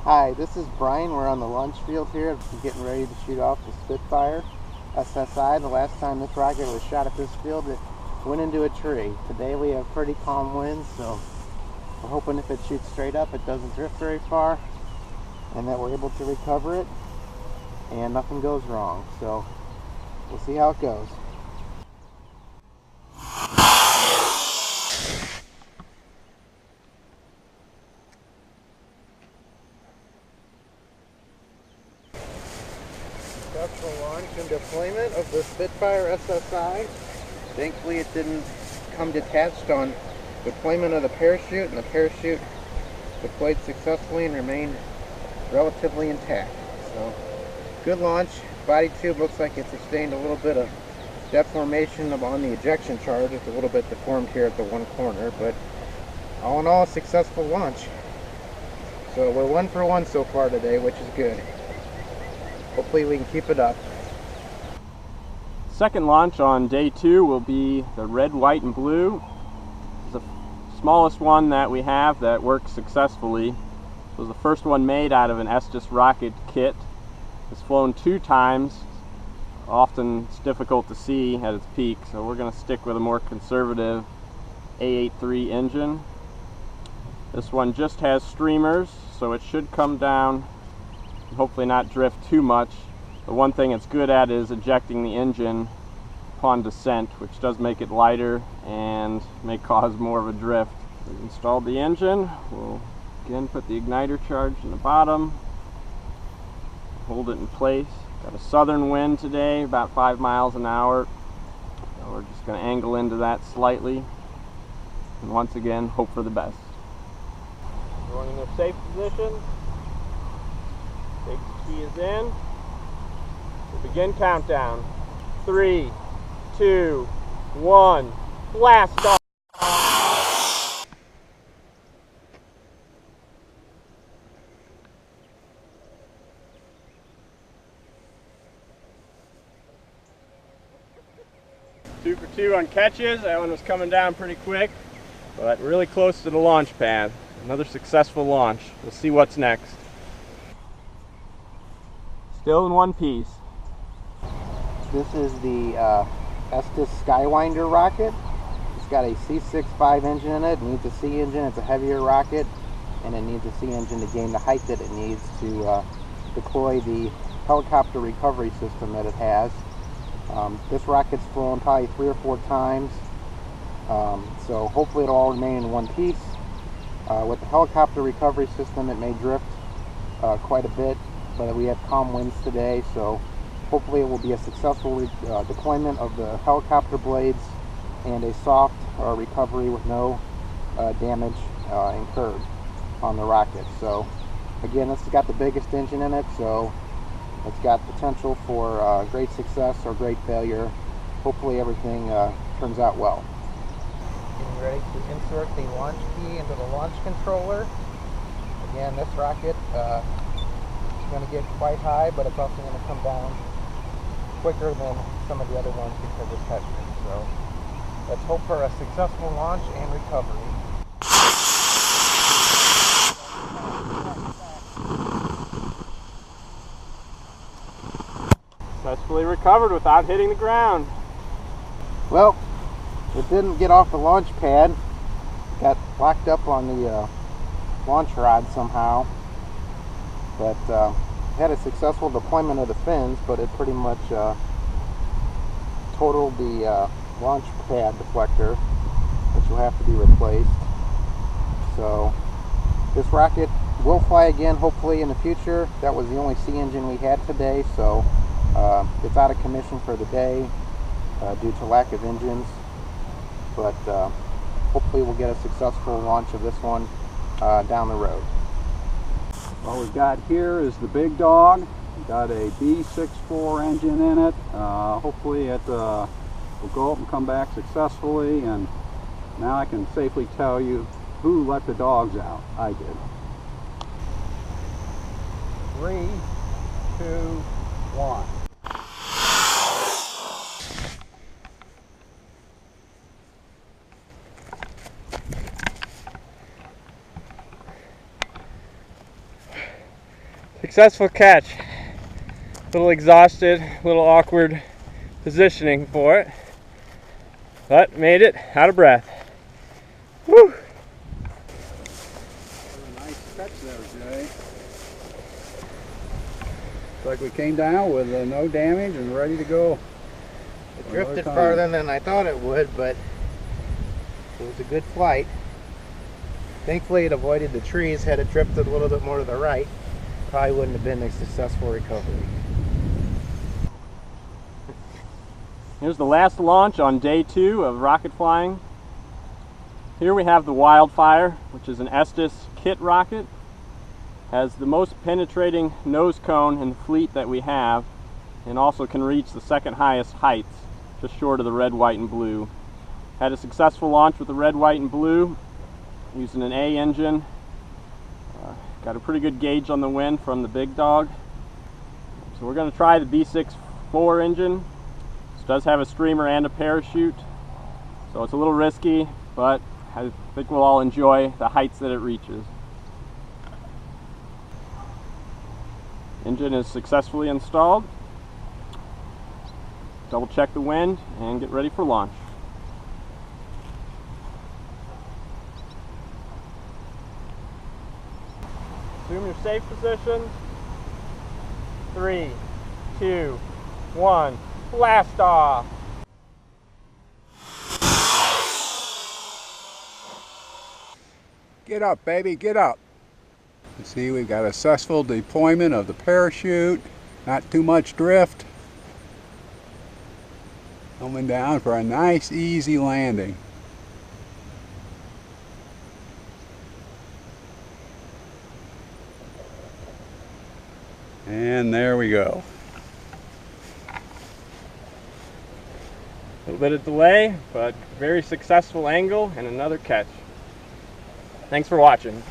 Hi, this is Brian. We're on the launch field here, getting ready to shoot off the Spitfire SSI. The last time this rocket was shot at this field, it went into a tree. Today we have pretty calm winds, so we're hoping if it shoots straight up, it doesn't drift very far, and that we're able to recover it, and nothing goes wrong. So we'll see how it goes. Successful launch and deployment of the Spitfire SSI. Thankfully it didn't come detached on deployment of the parachute, and the parachute deployed successfully and remained relatively intact. So good launch. Body tube looks like it sustained a little bit of deformation on the ejection charge. It's a little bit deformed here at the one corner, but all in all, a successful launch. So we're 1 for 1 so far today, which is good. Hopefully we can keep it up. Second launch on day 2 will be the red, white, and blue. It's the smallest one that we have that works successfully. It was the first one made out of an Estes rocket kit. It's flown 2 times. Often it's difficult to see at its peak, so we're going to stick with a more conservative A83 engine. This one just has streamers, so it should come down and hopefully not drift too much. The one thing it's good at is ejecting the engine upon descent, which does make it lighter and may cause more of a drift. We've installed the engine. We'll again put the igniter charge in the bottom, hold it in place. Got a southern wind today, about 5 miles an hour. So we're just going to angle into that slightly, and once again hope for the best. Going in their safe position. Safety key is in. We'll begin countdown. 3, 2, 1, blast off! Two for 2 on catches. That one was coming down pretty quick, but really close to the launch pad. Another successful launch. We'll see what's next. Still in one piece. This is the Estes Skywinder rocket. It's got a C65 engine in it. It needs a C engine. It's a heavier rocket, and it needs a C engine to gain the height that it needs to deploy the helicopter recovery system that it has. This rocket's flown probably 3 or 4 times, so hopefully it'll all remain in one piece. With the helicopter recovery system, it may drift quite a bit, but we have calm winds today, so hopefully it will be a successful deployment of the helicopter blades and a soft recovery with no damage incurred on the rocket. So again, this has got the biggest engine in it, so it's got potential for great success or great failure. Hopefully everything turns out well. Getting ready to insert the launch key into the launch controller. Again, this rocket is going to get quite high, but it's also going to come down quicker than some of the other ones because it's heavier. So let's hope for a successful launch and recovery. Successfully recovered without hitting the ground. Well, it didn't get off the launch pad. Got locked up on the launch rod somehow, but had a successful deployment of the fins, but it pretty much totaled the launch pad deflector, which will have to be replaced. So this rocket will fly again hopefully in the future. That was the only C engine we had today, so it's out of commission for the day due to lack of engines, but hopefully we'll get a successful launch of this one down the road. What we've got here is the big dog. We've got a B64 engine in it. Hopefully it will go up and come back successfully, and now I can safely tell you who let the dogs out. I did. 3, 2, 1. Successful catch. A little exhausted, a little awkward positioning for it, but made it out of breath. Woo! Nice catch there, Jay. Looks like we came down with no damage and ready to go. It drifted farther than I thought it would, but it was a good flight. Thankfully it avoided the trees. Had it drifted a little bit more to the right, probably wouldn't have been a successful recovery. Here's the last launch on day 2 of rocket flying. Here we have the Wildfire, which is an Estes kit rocket. Has the most penetrating nose cone in the fleet that we have, and also can reach the second highest heights, just short of the red, white, and blue. Had a successful launch with the red, white, and blue, using an A engine. Got a pretty good gauge on the wind from the big dog. So we're going to try the B6-4 engine. This does have a streamer and a parachute, so it's a little risky, but I think we'll all enjoy the heights that it reaches. Engine is successfully installed. Double check the wind and get ready for launch. Assume your safe positions. 3, 2, 1, blast off! Get up, baby, get up. You see, we've got a successful deployment of the parachute, not too much drift. Coming down for a nice, easy landing. And there we go. A little bit of delay, but very successful angle and another catch. Thanks for watching.